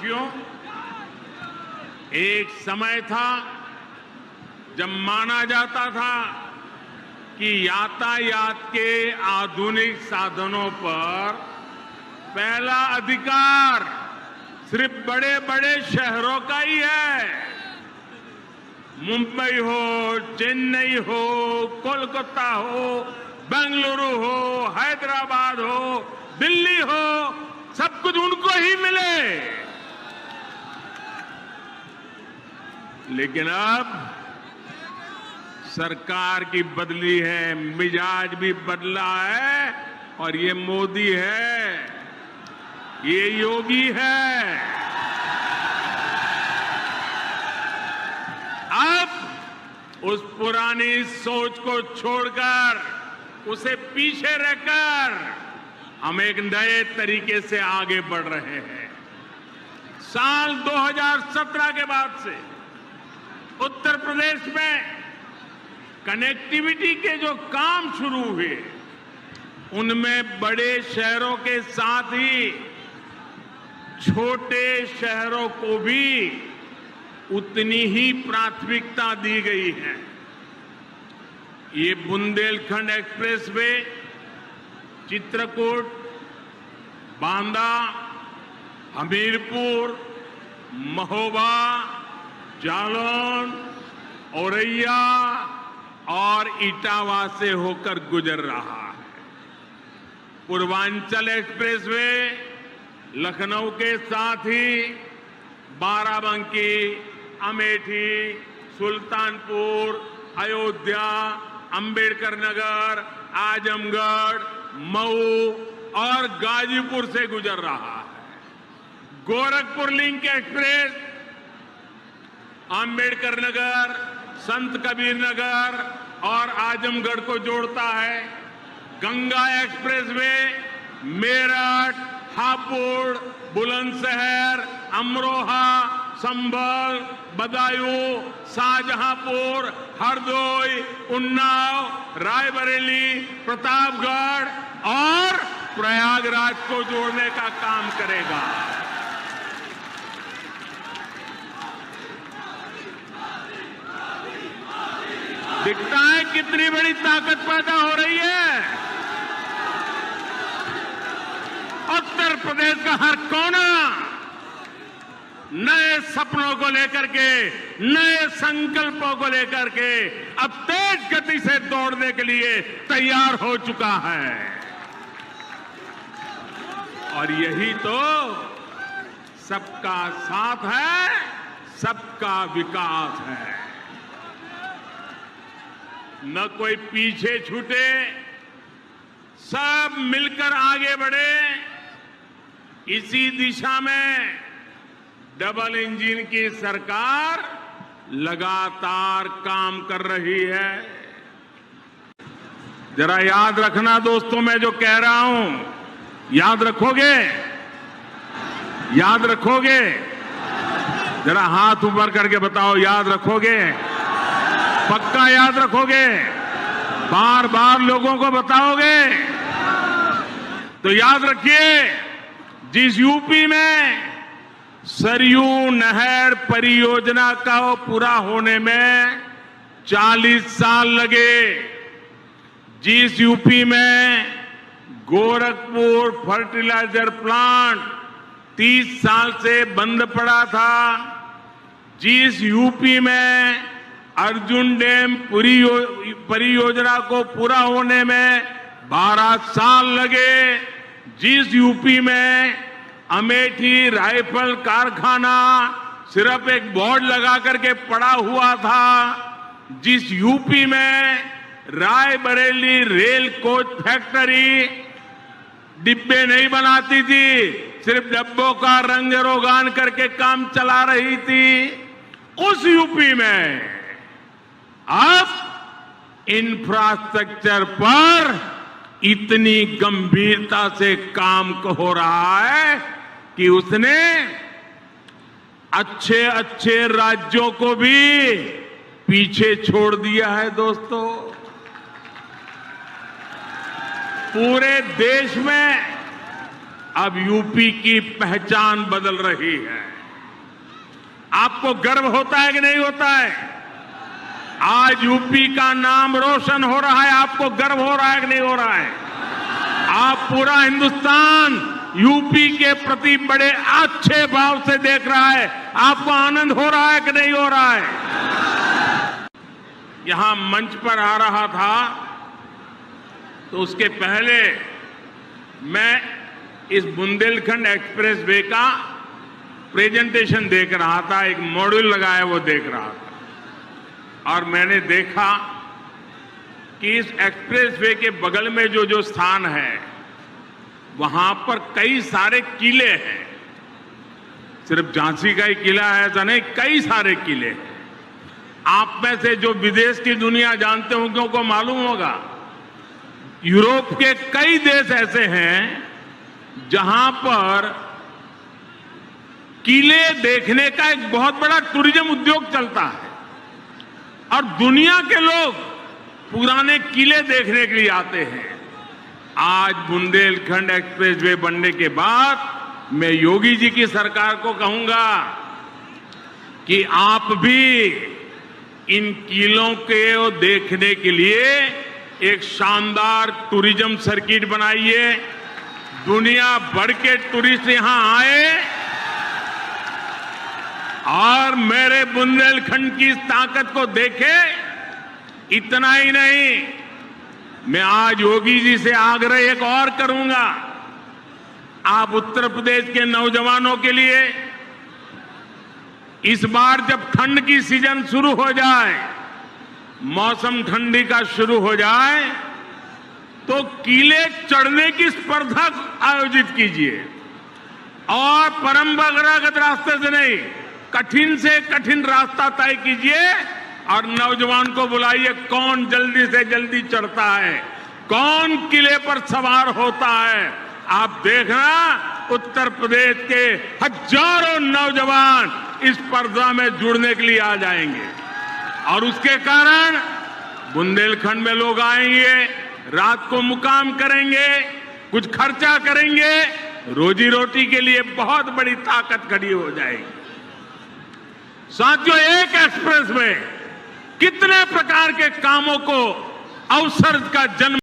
साथियों, एक समय था जब माना जाता था कि यातायात के आधुनिक साधनों पर पहला अधिकार सिर्फ बड़े बड़े शहरों का ही है। मुंबई हो, चेन्नई हो, कोलकाता हो, बेंगलुरु हो, हैदराबाद हो, दिल्ली हो, सब कुछ उनको ही मिले। लेकिन अब सरकार की बदली है, मिजाज भी बदला है और ये मोदी है, ये योगी है। अब उस पुरानी सोच को छोड़कर, उसे पीछे रखकर हम एक नए तरीके से आगे बढ़ रहे हैं। साल 2017 के बाद से उत्तर प्रदेश में कनेक्टिविटी के जो काम शुरू हुए, उनमें बड़े शहरों के साथ ही छोटे शहरों को भी उतनी ही प्राथमिकता दी गई है। ये बुंदेलखंड एक्सप्रेसवे चित्रकूट, बांदा, हमीरपुर, महोबा, जालौन, औरैया और इटावा से होकर गुजर रहा है। पूर्वांचल एक्सप्रेसवे लखनऊ के साथ ही बाराबंकी, अमेठी, सुल्तानपुर, अयोध्या, अंबेडकर नगर, आजमगढ़, मऊ और गाजीपुर से गुजर रहा है। गोरखपुर लिंक एक्सप्रेस अंबेडकर नगर, संत कबीर नगर और आजमगढ़ को जोड़ता है। गंगा एक्सप्रेसवे मेरठ, हापुड़, बुलंदशहर, अमरोहा, संभल, बदायूं, शाहजहांपुर, हरदोई, उन्नाव, रायबरेली, प्रतापगढ़ और प्रयागराज को जोड़ने का काम करेगा। दिखता है कितनी बड़ी ताकत पैदा हो रही है। उत्तर प्रदेश का हर कोना नए सपनों को लेकर के, नए संकल्पों को लेकर के अब तेज गति से दौड़ने के लिए तैयार हो चुका है। और यही तो सबका साथ है, सबका विकास है। न कोई पीछे छूटे, सब मिलकर आगे बढ़े। इसी दिशा में डबल इंजन की सरकार लगातार काम कर रही है। जरा याद रखना दोस्तों, मैं जो कह रहा हूं, याद रखोगे? याद रखोगे? जरा हाथ ऊपर करके बताओ, याद रखोगे? पक्का याद रखोगे? बार बार लोगों को बताओगे? तो याद रखिए, जिस यूपी में सरयू नहर परियोजना का पूरा होने में 40 साल लगे, जिस यूपी में गोरखपुर फर्टिलाइजर प्लांट 30 साल से बंद पड़ा था, जिस यूपी में अर्जुन डैम परियोजना को पूरा होने में 12 साल लगे, जिस यूपी में अमेठी राइफल कारखाना सिर्फ एक बोर्ड लगा करके पड़ा हुआ था, जिस यूपी में रायबरेली रेल कोच फैक्ट्री डिब्बे नहीं बनाती थी, सिर्फ डब्बों का रंग रोगान करके काम चला रही थी, उस यूपी में अब इंफ्रास्ट्रक्चर पर इतनी गंभीरता से काम हो रहा है कि उसने अच्छे अच्छे राज्यों को भी पीछे छोड़ दिया है। दोस्तों, पूरे देश में अब यूपी की पहचान बदल रही है। आपको गर्व होता है कि नहीं होता है? आज यूपी का नाम रोशन हो रहा है, आपको गर्व हो रहा है कि नहीं हो रहा है? आप पूरा हिंदुस्तान यूपी के प्रति बड़े अच्छे भाव से देख रहा है, आपको आनंद हो रहा है कि नहीं हो रहा है? यहां मंच पर आ रहा था तो उसके पहले मैं इस बुंदेलखंड एक्सप्रेस वे का प्रेजेंटेशन देख रहा था, एक मॉड्यूल लगा है वो देख रहा था और मैंने देखा कि इस एक्सप्रेस वे के बगल में जो स्थान है वहां पर कई सारे किले हैं। सिर्फ झांसी का ही किला है ऐसा नहीं, कई सारे किले हैं। आप में से जो विदेश की दुनिया जानते होंगे उनको मालूम होगा, यूरोप के कई देश ऐसे हैं जहां पर किले देखने का एक बहुत बड़ा टूरिज्म उद्योग चलता है और दुनिया के लोग पुराने किले देखने के लिए आते हैं। आज बुंदेलखंड एक्सप्रेसवे बनने के बाद मैं योगी जी की सरकार को कहूंगा कि आप भी इन किलों को देखने के लिए एक शानदार टूरिज्म सर्किट बनाइए, दुनिया भर के टूरिस्ट यहां आए और मेरे बुंदेलखंड की इस ताकत को देखे। इतना ही नहीं, मैं आज योगी जी से आग्रह एक और करूंगा, आप उत्तर प्रदेश के नौजवानों के लिए इस बार जब ठंड की सीजन शुरू हो जाए, मौसम ठंडी का शुरू हो जाए, तो किले चढ़ने की स्पर्धा आयोजित कीजिए और परंपरागत रास्ते से नहीं, कठिन से कठिन रास्ता तय कीजिए और नौजवान को बुलाइए, कौन जल्दी से जल्दी चढ़ता है, कौन किले पर सवार होता है। आप देखना उत्तर प्रदेश के हजारों नौजवान इस स्पर्धा में जुड़ने के लिए आ जाएंगे और उसके कारण बुंदेलखंड में लोग आएंगे, रात को मुकाम करेंगे, कुछ खर्चा करेंगे, रोजी रोटी के लिए बहुत बड़ी ताकत खड़ी हो जाएगी। साथियों, एक एक्सप्रेस में कितने प्रकार के कामों को अवसर का जन्म